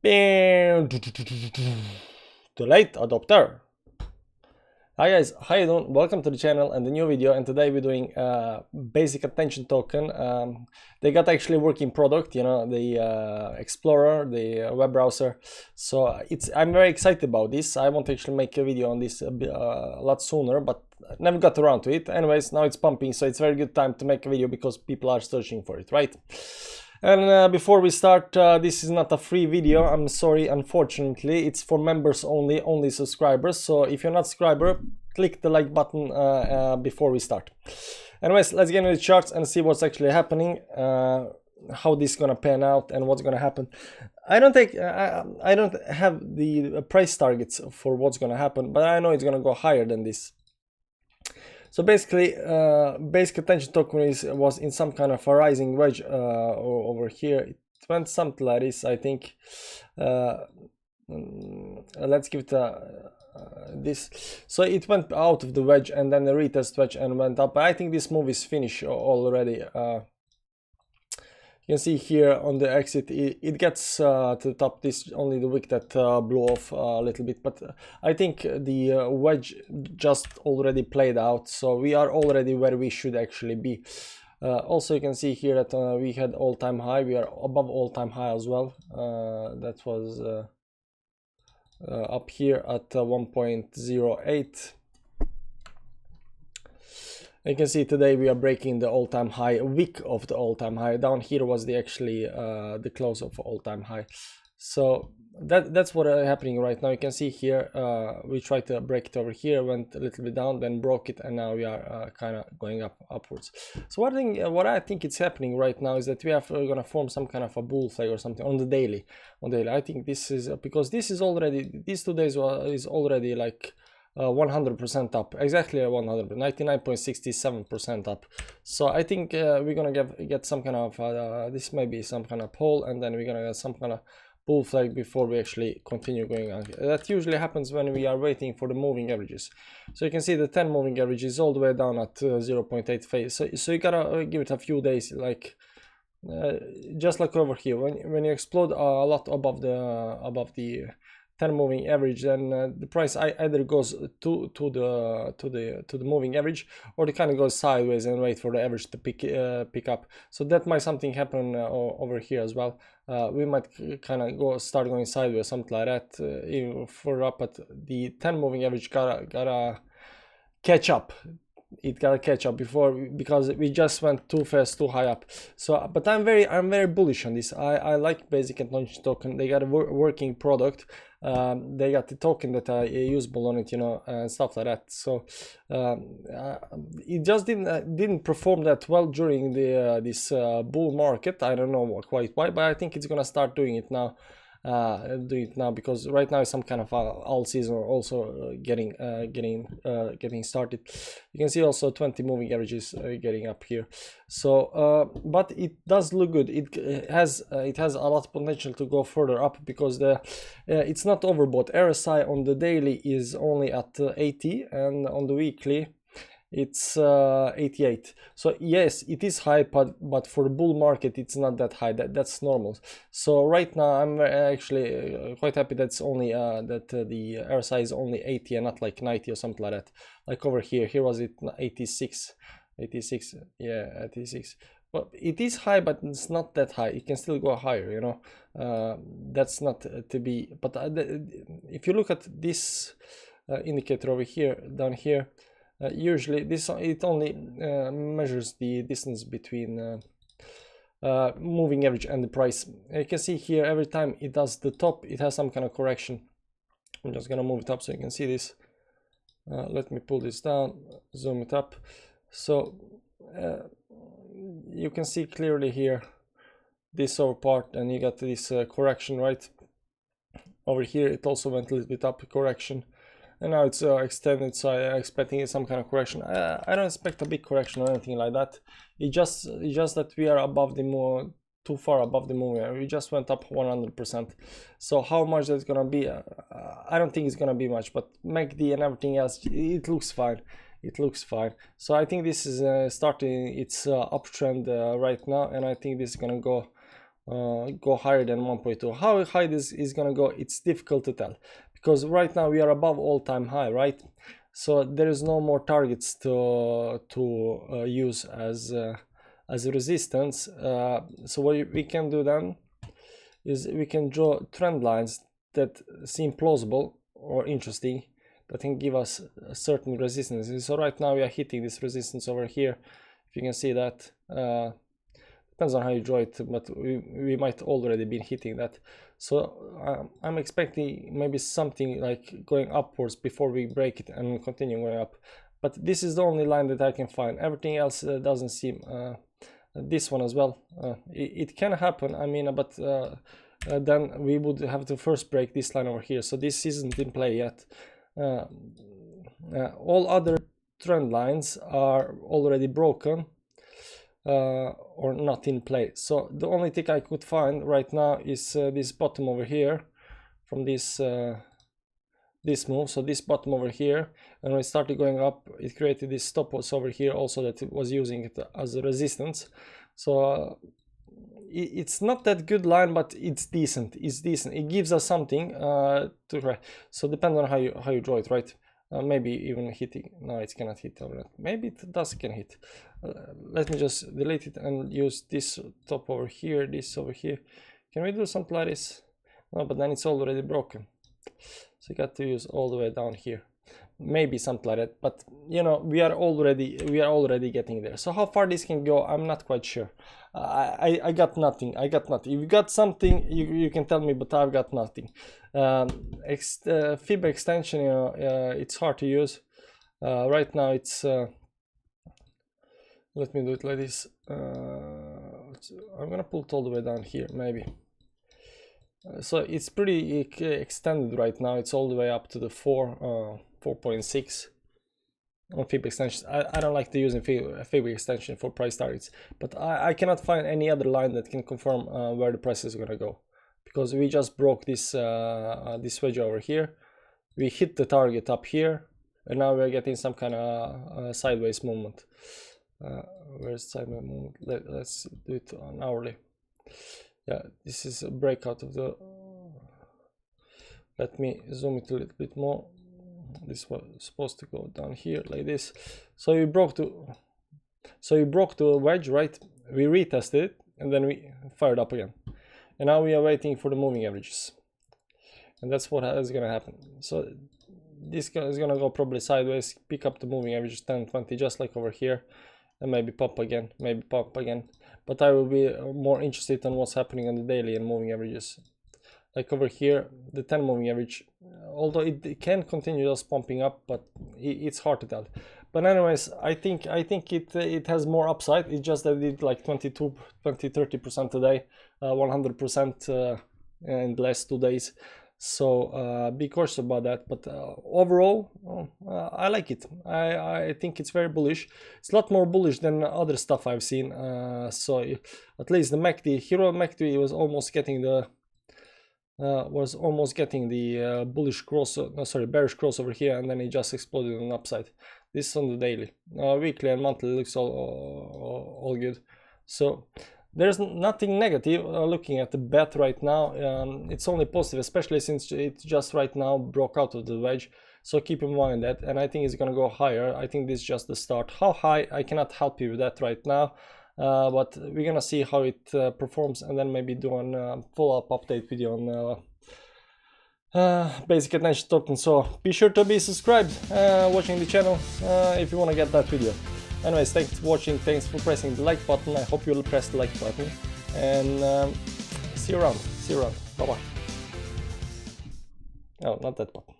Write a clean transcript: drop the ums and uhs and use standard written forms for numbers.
The late adopter. Hi guys, how you doing? Welcome to the channel and the new video, and today we're doing basic attention token. They got actually working product, you know, the Explorer, the web browser. So I'm very excited about this. I want to actually make a video on this a lot sooner, but never got around to it. Anyways, now it's pumping, so it's very good time to make a video because people are searching for it, right? And before we start, this is not a free video, I'm sorry, unfortunately. It's for members only subscribers. So if you're not a subscriber, click the like button before we start. Anyways, let's get into the charts and see what's actually happening, how this is gonna pan out and what's gonna happen. I don't have the price targets for what's gonna happen, but I know it's gonna go higher than this. So basically, basic attention token was in some kind of a rising wedge over here. It went something like this, I think. Let's give it this. So it went out of the wedge and then the retest wedge and went up. I think this move is finished already. You can see here on the exit, it gets to the top. This only the wick that blew off a little bit, but I think the wedge just already played out, so we are already where we should actually be. Also, you can see here that we had all-time high. We are above all-time high as well. That was up here at 1.08. You can see today we are breaking the all-time high, wick of the all-time high. Down here was the actually the close of all-time high. So that's what is happening right now. You can see here we tried to break it over here, went a little bit down, then broke it, and now we are kind of going upwards. So what I think is happening right now is that we are gonna form some kind of a bull flag or something on the daily. I think this is because this is already, these 2 days is already like 100% up, exactly 99.67% up. So I think we're gonna get some kind of this may be some kind of pole, and then we're gonna get some kind of bull flag before we actually continue going on. That usually happens when we are waiting for the moving averages. So you can see the 10 moving average is all the way down at 0.8 so you gotta give it a few days, like just like over here, when you explode a lot above the 10 moving average, then the price either goes to the moving average, or it kind of goes sideways and wait for the average to pick up. So that might something happen over here as well. We might kind of start going sideways, something like that. Even for up at the 10 moving average, gotta catch up. It gotta catch up because we just went too fast, too high up. So but I'm very bullish on this. I like basic attention token. They got a working product. They got the token that are usable on it, you know, and stuff like that. So it just didn't perform that well during the this bull market. I don't know quite why, but I think it's gonna start doing it now. Because right now is some kind of all season also getting started. You can see also 20 moving averages getting up here. So but it does look good. It has a lot of potential to go further up, because it's not overbought. RSI on the daily is only at 80, and on the weekly it's 88. So yes, it is high, but for the bull market it's not that high. That's normal. So right now I'm actually quite happy that's only that the RSI is only 80 and not like 90 or something like that. Like over here was it 86, yeah, 86. But it is high, but it's not that high. It can still go higher, you know. That's not to be, but if you look at this indicator over here, down here, usually it only measures the distance between moving average and the price. You can see here every time it does the top, it has some kind of correction. I'm just gonna move it up so you can see this. Let me pull this down, zoom it up. So you can see clearly here this over part, and you got this correction right over here. It also went a little bit up, correction. And now it's extended, so I'm expecting some kind of correction. I don't expect a big correction or anything like that. It's just that we are above the move, too far above the move. We just went up 100%. So how much that's gonna be? I don't think it's gonna be much. But MACD and everything else, it looks fine. It looks fine. So I think this is starting its uptrend right now, and I think this is gonna go go higher than 1.2. How high this is gonna go, it's difficult to tell, because right now we are above all-time high, right? So there is no more targets to use as a resistance. So what we can do then is we can draw trend lines that seem plausible or interesting, that can give us a certain resistance. So right now we are hitting this resistance over here, if you can see that. Depends on how you draw it, but we might already been hitting that. So I'm expecting maybe something like going upwards before we break it and continue going up. But this is the only line that I can find. Everything else doesn't seem. This one as well. It can happen. I mean, but then we would have to first break this line over here. So this isn't in play yet. All other trend lines are already broken. Or not in play. So the only thing I could find right now is this bottom over here from this this move. So this bottom over here, and when it started going up, it created this stop loss over here also that it was using it as a resistance. So it's not that good line, but it's decent. It's decent. It gives us something to try. So depends on how you draw it, right? Maybe even hitting. No, it cannot hit over that. Maybe it does can hit. Let me just delete it and use this top over here, this over here. Can we do something like this? No, but then it's already broken. So you got to use all the way down here. Maybe something like that. But you know, we are already getting there. So how far this can go, I'm not quite sure. I got nothing. If you got something, you can tell me, but I've got nothing. Fib extension, you know, it's hard to use. Right now it's let me do it like this. I'm gonna pull it all the way down here, maybe. So it's pretty extended right now. It's all the way up to the 4.6 on fib extensions. I don't like to use a fib extension for price targets, but I cannot find any other line that can confirm where the price is gonna go, because we just broke this this wedge over here. We hit the target up here, and now we're getting some kind of sideways movement. Where's sideways movement? Let's do it on hourly. Yeah, this is a breakout of the. Let me zoom it a little bit more. This was supposed to go down here like this. So you broke the wedge, right? We retested it and then we fired up again. And now we are waiting for the moving averages. And that's what is going to happen. So this is going to go probably sideways, pick up the moving averages 10, 20, just like over here, and maybe pop again, But I will be more interested in what's happening on the daily and moving averages. Like over here, the 10 moving average, although it can continue just pumping up, but it's hard to tell. But anyways, I think it has more upside. It's just that it did like 30% today, 100% in the last 2 days. So be cautious about that. But overall, I like it. I think it's very bullish. It's a lot more bullish than other stuff I've seen. So at least the MACD, Hero MACD was almost getting the bullish cross, bearish cross over here, and then it just exploded on the upside. This is on the daily. Weekly and monthly looks all good. So there's nothing negative looking at the bet right now. It's only positive, especially since it just right now broke out of the wedge. So keep in mind that, and I think it's gonna go higher. I think this is just the start. How high, I cannot help you with that right now. But we're gonna see how it performs, and then maybe do a follow-up update video on basic attention token. So be sure to be subscribed, watching the channel if you want to get that video. Anyways, thanks for watching, thanks for pressing the like button. I hope you'll press the like button, and see you around. Bye bye. Oh, not that button.